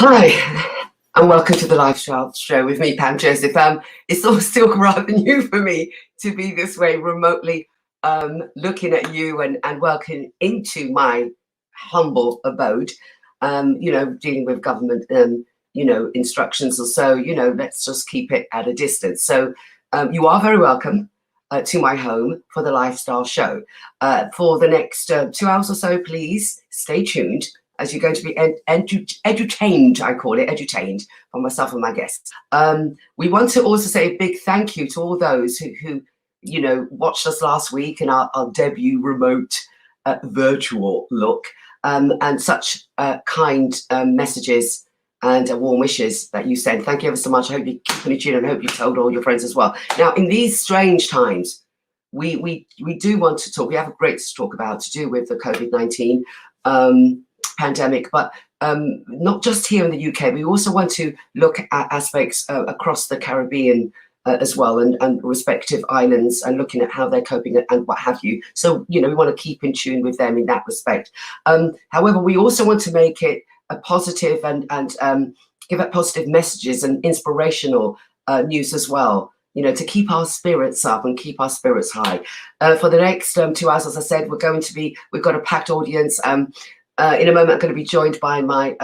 Hi, and welcome to the Lifestyle Show with me, Pam Joseph. It's still rather new for me to be this way remotely, looking at you and welcoming into my humble abode. Dealing with government, instructions or so. Let's just keep it at a distance. So, you are very welcome to my home for the Lifestyle Show. For the next 2 hours or so, please stay tuned, as you're going to be edutained, I call it, edutained, by myself and my guests. We want to also say a big thank you to all those who watched us last week in our debut remote virtual look, and such kind messages and warm wishes that you sent. Thank you ever so much. I hope you're keeping it tuned, and I hope you told all your friends as well. Now, in these strange times, we do want to talk. We have a great to talk about to do with the COVID-19 pandemic, but not just here in the UK. We also want to look at aspects across the Caribbean as well, and respective islands, and looking at how they're coping and what have you. So, we want to keep in tune with them in that respect. However, we also want to make it a positive and give out positive messages and inspirational news as well, to keep our spirits up and keep our spirits high. For the next 2 hours, as I said, we've got a packed audience. In a moment, I'm going to be joined by my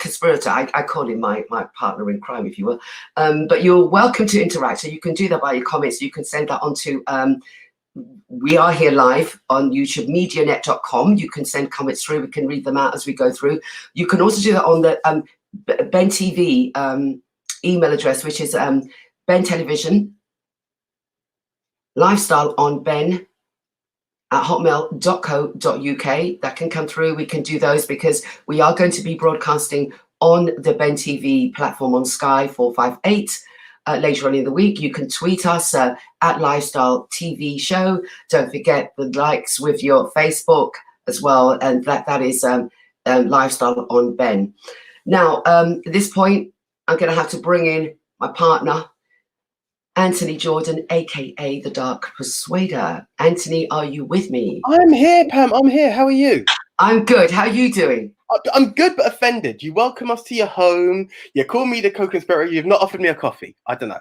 conspirator. I call him my partner in crime, if you will. But you're welcome to interact. So you can do that by your comments. You can send that on to, we are here live on YouTube, MediaNet.com. You can send comments through. We can read them out as we go through. You can also do that on the Ben TV email address, which is Ben Television, Lifestyle on Ben at hotmail.co.uk. That can come through. We can do those because we are going to be broadcasting on the Ben TV platform on Sky 458 later on in the week. You can tweet us at Lifestyle TV Show. Don't forget the likes with your Facebook as well, and that is Lifestyle on Ben. Now, at this point, I'm going to have to bring in my partner, Anthony Jordan, aka the Dark Persuader. Anthony, are you with me? I'm here, Pam. I'm here. How are you? I'm good. How are you doing? I'm good, but offended. You welcome us to your home. You call me the co-conspirator. You've not offered me a coffee. I don't know.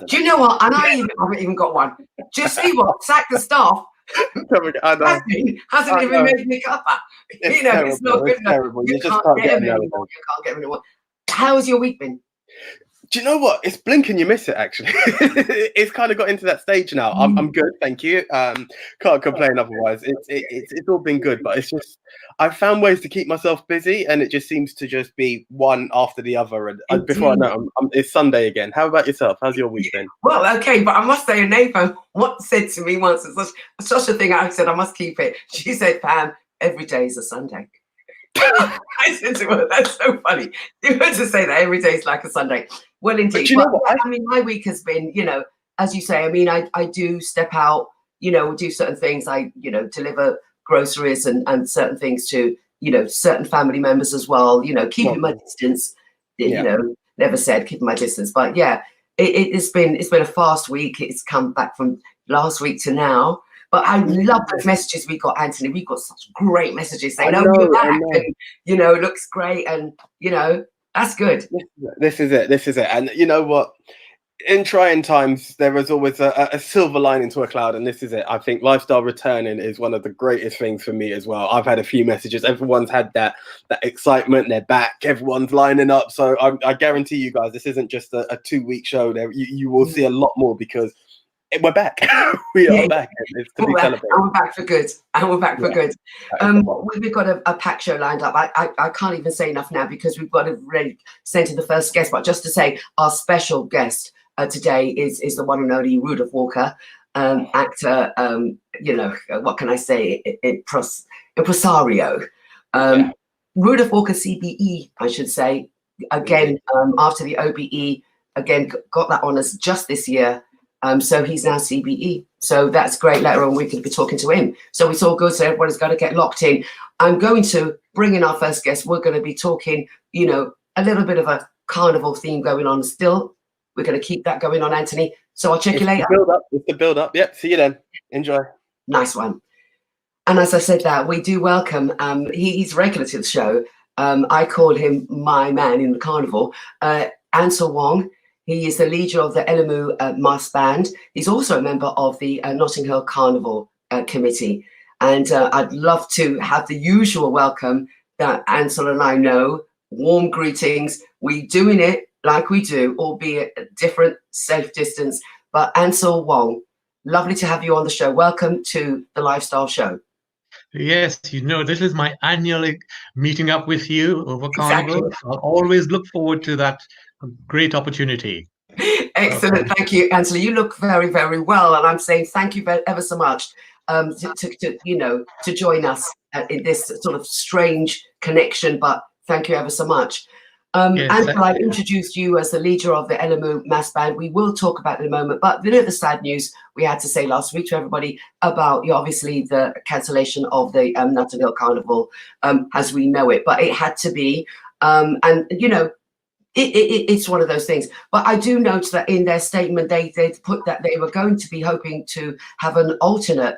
Do you know what? And I haven't even got one. Just see what? Sack the staff. Hasn't even made me a cuppa. It's not good enough. You just can't get them anymore. You can't get them anymore. How's your week been? Do you know what? It's blink and you miss it, actually. It's kind of got into that stage now. I'm good, thank you. Can't complain otherwise. It's all been good, but it's just I've found ways to keep myself busy, and it just seems to just be one after the other. And before I know, it's Sunday again. How about yourself? How's your week been? Well, okay, but I must say, a neighbour once said to me once, it's such a thing. I said I must keep it. She said, "Pam, every day is a Sunday." I said to her, "That's so funny. You heard to say that every day is like a Sunday." Well, indeed. But, my week has been, as you say, I do step out, do certain things. I, deliver groceries and certain things to, certain family members as well, keeping my distance, never said keeping my distance. But yeah, it's been a fast week. It's come back from last week to now. But I love those messages we got, Anthony. We got such great messages saying, you're back, and, looks great. And, that's good. This is it. And you know what? In trying times, there is always a silver lining to a cloud. And this is it. I think lifestyle returning is one of the greatest things for me as well. I've had a few messages. Everyone's had that excitement. They're back. Everyone's lining up. So I guarantee you guys, this isn't just a 2-week show. You will see a lot more because we're back. We are back. It's to be celebrated. And we're back for good. Good. We've got a packed show lined up. I can't even say enough now because we've got to really send to the first guest. But just to say, our special guest today is the one and only Rudolph Walker, actor. What can I say? Impresario. Rudolph Walker, CBE, I should say. Again, after the OBE, again got that honours just this year. So he's now CBE. So that's great. Later on, we could be talking to him. So it's all good. So everybody's got to get locked in. I'm going to bring in our first guest. We're going to be talking, a little bit of a carnival theme going on still. We're going to keep that going on, Anthony. So I'll check you later. It's the build up. Yep. See you then. Enjoy. Nice one. And as I said that, we do welcome, he's regular to the show, I call him my man in the carnival, Ansel Wong. He is the leader of the Elimu mass band. He's also a member of the Notting Hill Carnival Committee. And I'd love to have the usual welcome that Ansel and I know. Warm greetings. We doing it like we do, albeit at different safe distance. But Ansel Wong, lovely to have you on the show. Welcome to the Lifestyle Show. Yes, this is my annual meeting up with you over Exactly. Carnival. I'll always look forward to that great opportunity. Excellent. Thank you, Ansel. You look very, very well. And I'm saying thank you ever so much to join us in this sort of strange connection. But thank you ever so much. Yes, Ansel, I introduced you as the leader of the Elimu mass band. We will talk about it in a moment. But the sad news we had to say last week to everybody about obviously the cancellation of the Notting Hill Carnival as we know it. But it had to be. It's one of those things. But I do note that in their statement, they put that they were going to be hoping to have an alternate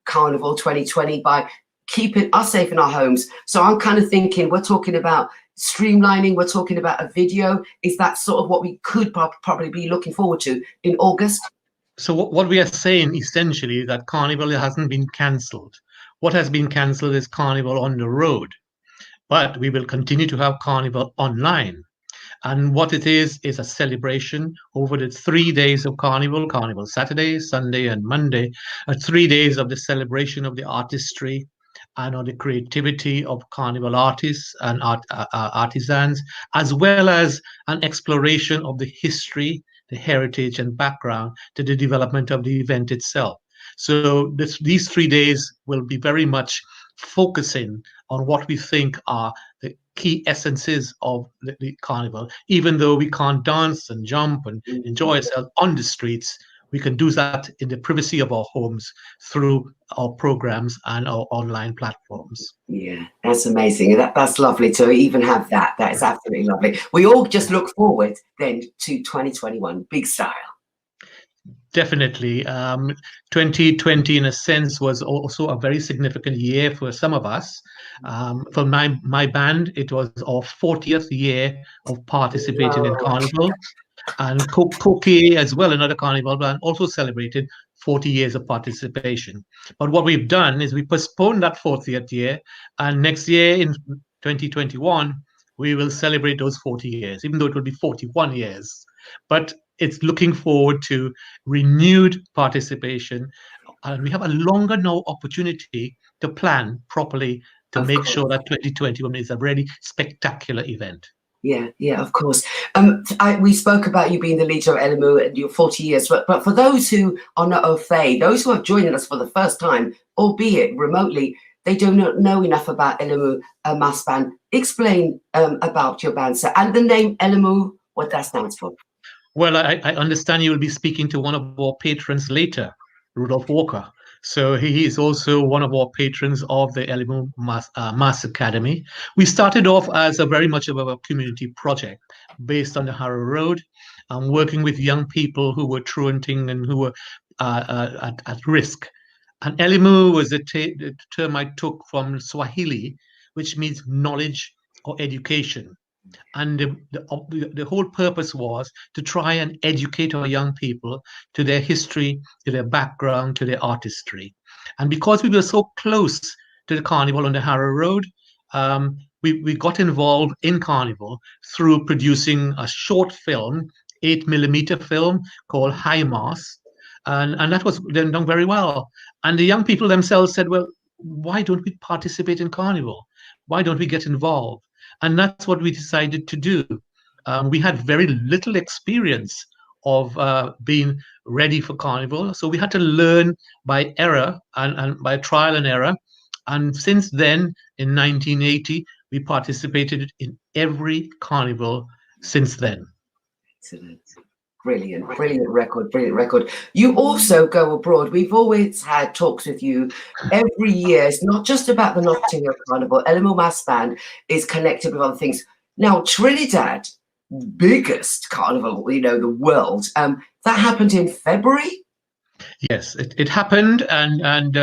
Carnival 2020 by keeping us safe in our homes. So I'm kind of thinking we're talking about streamlining. We're talking about a video. Is that sort of what we could probably be looking forward to in August? So what we are saying essentially is that Carnival hasn't been cancelled. What has been cancelled is Carnival on the road. But we will continue to have Carnival online. And what it is a celebration over the 3 days of Carnival Saturday, Sunday, and Monday, 3 days of the celebration of the artistry and on the creativity of Carnival artists and artisans, as well as an exploration of the history, the heritage, and background to the development of the event itself. So these 3 days will be very much focusing on what we think are the key essences of the carnival. Even though we can't dance and jump and enjoy ourselves on the streets, we can do that in the privacy of our homes through our programs and our online platforms. Yeah, that's amazing. That's lovely to even have that. That is absolutely lovely. We all just look forward then to 2021, big style. Definitely. 2020, in a sense, was also a very significant year for some of us. For my band, it was our 40th year of participating in Carnival. And Cookie as well, another Carnival band, also celebrated 40 years of participation. But what we've done is we postponed that 40th year, and next year in 2021, we will celebrate those 40 years, even though it will be 41 years. But it's looking forward to renewed participation. And we have a longer now opportunity to plan properly to make sure that 2021 is a really spectacular event. Yeah, of course. We spoke about you being the leader of Elimu and your 40 years, but for those who are not au fait, those who are joining us for the first time, albeit remotely, they do not know enough about Elimu mass band. Explain about your band, sir, and the name Elimu, what that stands for. Well, I understand you will be speaking to one of our patrons later, Rudolph Walker. So he is also one of our patrons of the Elimu Mass Academy. We started off as a very much of a community project based on the Harrow Road, working with young people who were truanting and who were at risk. And Elimu was the term I took from Swahili, which means knowledge or education. And the whole purpose was to try and educate our young people to their history, to their background, to their artistry. And because we were so close to the Carnival on the Harrow Road, we got involved in Carnival through producing a short film, 8mm film called High Mass. And that was then done very well. And the young people themselves said, well, why don't we participate in Carnival? Why don't we get involved? And that's what we decided to do. We had very little experience of being ready for Carnival. So we had to learn by error and by trial and error. And since then, in 1980, we participated in every Carnival since then. Excellent. Brilliant record. You also go abroad. We've always had talks with you every year. It's not just about the Notting Hill Carnival. Elimu Mass Band is connected with other things. Now, Trinidad, biggest carnival, the world. That happened in February? Yes, it happened. And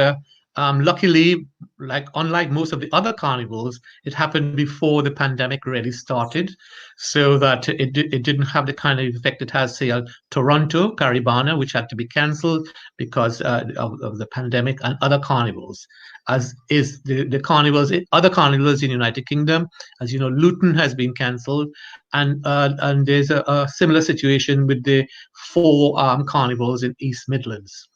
Luckily, unlike most of the other carnivals, it happened before the pandemic really started, so that it didn't have the kind of effect it has, say, Toronto Caribana, which had to be cancelled because of the pandemic, and other carnivals, as is the carnivals, other carnivals in the United Kingdom. As you know, Luton has been cancelled, and there's a similar situation with the four carnivals in East Midlands.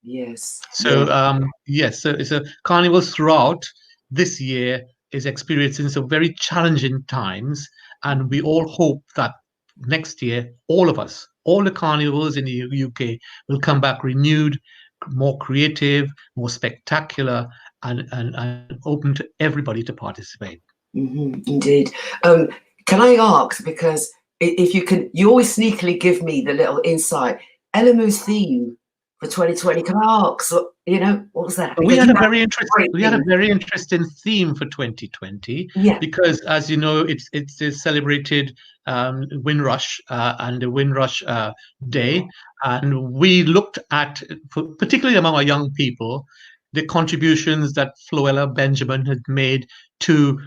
Yes. So yes, so carnivals throughout this year is experiencing some very challenging times, and we all hope that next year, all of us, all the carnivals in the UK will come back renewed, more creative, more spectacular, and open to everybody to participate. Indeed. Can I ask, because if you can, you always sneakily give me the little insight. Elimu's theme for 2020. Can I ask? What was that? We had a very interesting theme for 2020. Yeah. Because, as you know, it's the celebrated Windrush and the Windrush Day, and we looked at, particularly among our young people, the contributions that Floella Benjamin had made to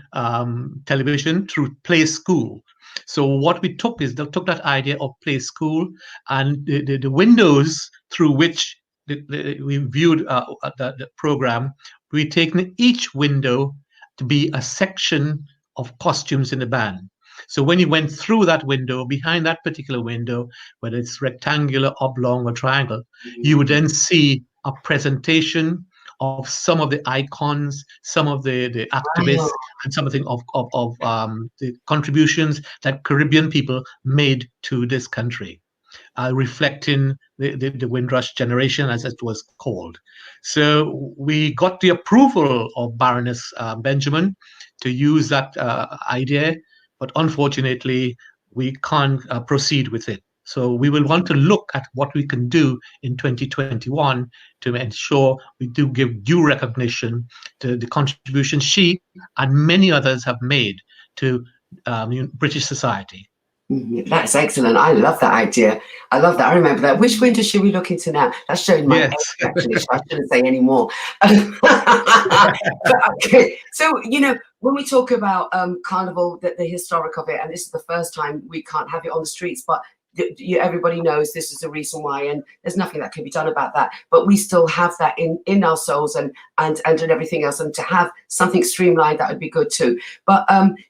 television through Play School. So what we took is took that idea of Play School and the windows through which we viewed the program. We've taken each window to be a section of costumes in the band. So when you went through that window, behind that particular window, whether it's rectangular, oblong, or triangle, you would then see a presentation of some of the icons, some of the activists, and something of the contributions that Caribbean people made to this country, reflecting the Windrush generation, as it was called. So we got the approval of Baroness Benjamin to use that idea, but unfortunately, we can't proceed with it. So we will want to look at what we can do in 2021 to ensure we do give due recognition to the contribution she and many others have made to British society. That's excellent. I love that idea. I love that. I remember that. Which window should we look into now? That's showing my age, actually. So I shouldn't say any more. Okay. So, when we talk about Carnival, the historic of it, and this is the first time we can't have it on the streets, but everybody knows this is the reason why, and there's nothing that can be done about that. But we still have that in our souls and everything else, and to have something streamlined, that would be good too. But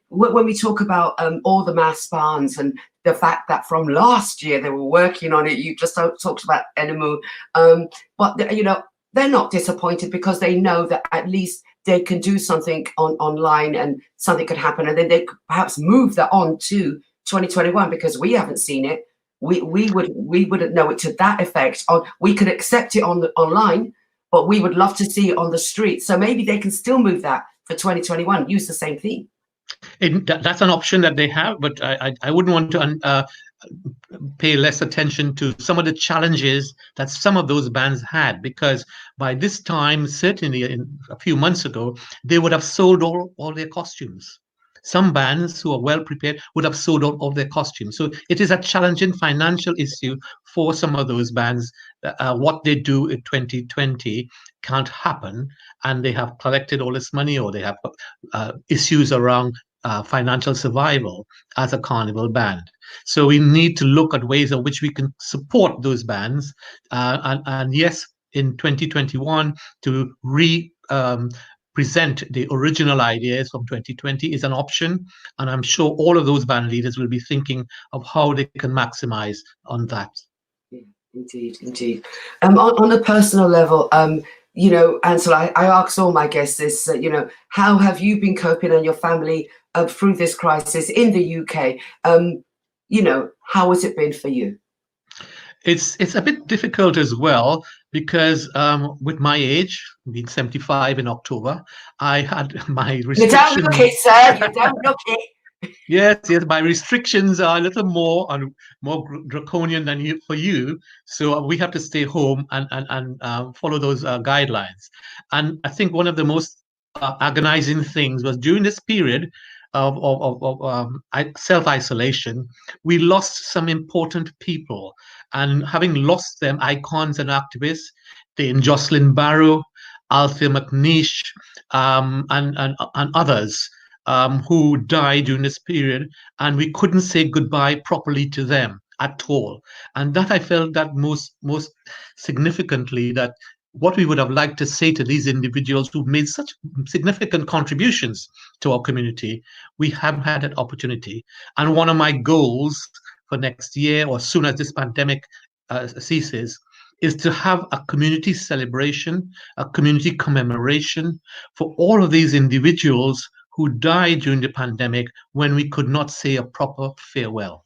when we talk about all the mass bands and the fact that from last year they were working on it, you just talked about Elimu, but they're not disappointed because they know that at least they can do something online and something could happen, and then they could perhaps move that on to 2021, because we haven't seen it. We wouldn't know it to that effect. We could accept it online, but we would love to see it on the street. So maybe they can still move that for 2021. Use the same theme. That's an option that they have, but I wouldn't want to pay less attention to some of the challenges that some of those bands had, because by this time, certainly a few months ago, they would have sold all their costumes. Some bands who are well prepared would have sold out of their costumes. So it is a challenging financial issue for some of those bands. What they do in 2020 can't happen, and they have collected all this money, or they have issues around financial survival as a carnival band. So we need to look at ways in which we can support those bands, and yes, in 2021 to present the original ideas from 2020 is an option, and I'm sure all of those band leaders will be thinking of how they can maximize on that. Yeah, indeed. On a personal level, Ansel, I ask all my guests this, how have you been coping and your family through this crisis in the UK? How has it been for you? It's a bit difficult as well, because with my age, being 75 in October, I had my restrictions. You don't look it, sir. You don't look it. Yes, my restrictions are a little more draconian than for you. So we have to stay home and follow those guidelines. And I think one of the most agonizing things was during this period of self-isolation, we lost some important people. And having lost them, icons and activists, Dame Jocelyn Barrow, Althea McNeish, and others who died during this period, and we couldn't say goodbye properly to them at all. And that I felt that most significantly, that what we would have liked to say to these individuals who made such significant contributions to our community, we haven't had that opportunity. And one of my goals for next year, or as soon as this pandemic ceases, is to have a community celebration, a community commemoration for all of these individuals who died during the pandemic when we could not say a proper farewell.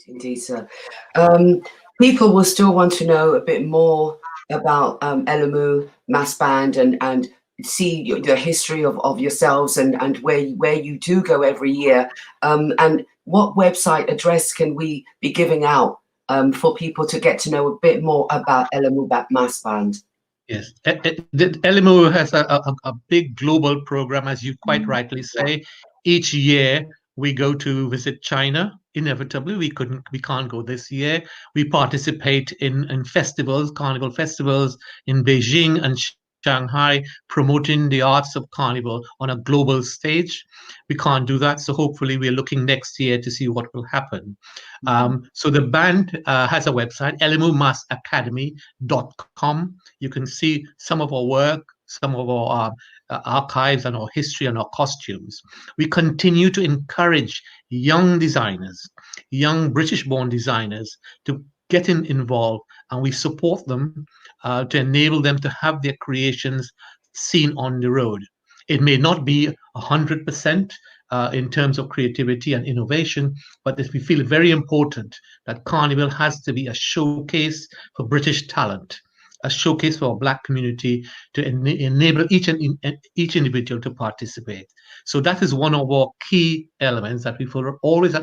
Indeed, sir. People will still want to know a bit more about Elimu Mass Band and see the history of yourselves and where you do go every year. And what website address can we be giving out for people to get to know a bit more about Elimu Mass Band? Yes, Elimu has a big global program, as you quite rightly say. Each year we go to visit China. Inevitably, we can't go this year. We participate in festivals, carnival festivals in Beijing and Shanghai, promoting the arts of carnival on a global stage. We can't do that, so hopefully we're looking next year to see what will happen. So the band has a website, elimumassacademy.com. You can see some of our work, some of our archives and our history and our costumes. We continue to encourage young designers, young British-born designers, to get involved, and we support them to enable them to have their creations seen on the road. It may not be 100% in terms of creativity and innovation, but we feel very important that Carnival has to be a showcase for British talent, a showcase for our Black community, to enable each individual to participate. So that is one of our key elements, that we will always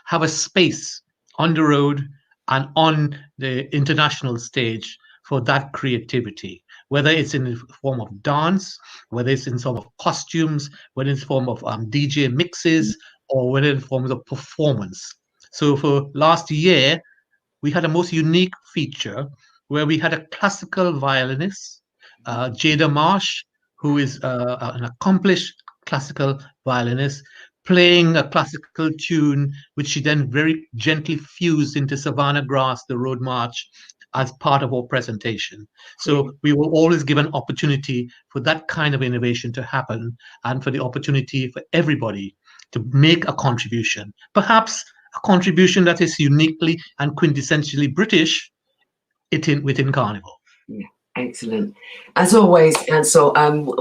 have a space on the road and on the international stage for that creativity, whether it's in the form of dance, whether it's in some of costumes, whether it's in the form of DJ mixes, or whether in forms of performance. So for last year, we had a most unique feature where we had a classical violinist, Jada Marsh, who is an accomplished classical violinist, playing a classical tune, which she then very gently fused into Savannah Grass, the Road March, as part of our presentation. So we will always give an opportunity for that kind of innovation to happen, and for the opportunity for everybody to make a contribution, perhaps a contribution that is uniquely and quintessentially British within Carnival. Yeah, excellent. As always, Ansel,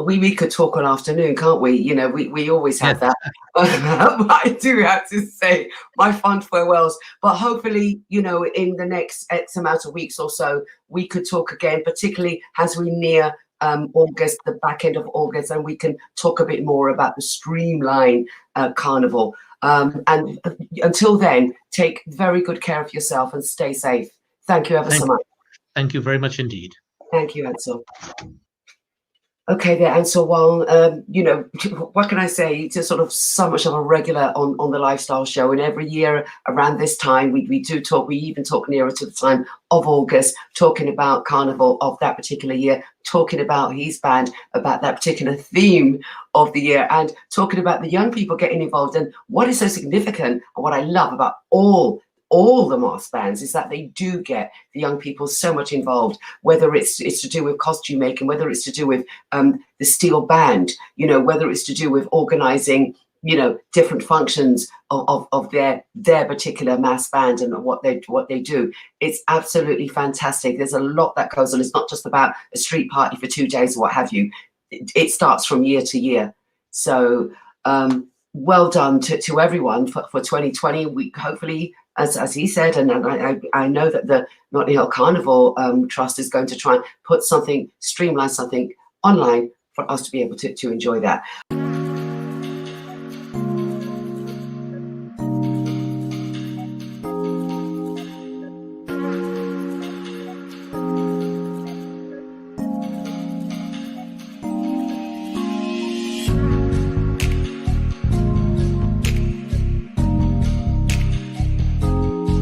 we could talk all afternoon, can't we? You know, we always have that. I do have to say my fond farewells, but hopefully, you know, in the next X amount of weeks or so, we could talk again, particularly as we near August, the back end of August, and we can talk a bit more about the Streamline Carnival. And until then, take very good care of yourself and stay safe. Thank you ever so much. Thank you very much indeed. Thank you, Ansel. Okay, there, Ansel Wong. You know, what can I say? It's just sort of so much of a regular on the Lifestyle Show, and every year around this time we do talk. We even talk nearer to the time of August, talking about Carnival of that particular year, talking about his band, about that particular theme of the year, and talking about the young people getting involved. And what is so significant, and what I love about all the mass bands, is that they do get the young people so much involved, whether it's to do with costume making, whether it's to do with the steel band, you know, whether it's to do with organizing, you know, different functions of their particular mass band and what they do. It's absolutely fantastic. There's a lot that goes on. It's not just about a street party for 2 days or what have you. It starts from year to year. So well done to everyone for 2020. We hopefully, as he said, and I know that the Notting Hill Carnival Trust is going to try and put something, streamline something online for us to be able to enjoy that.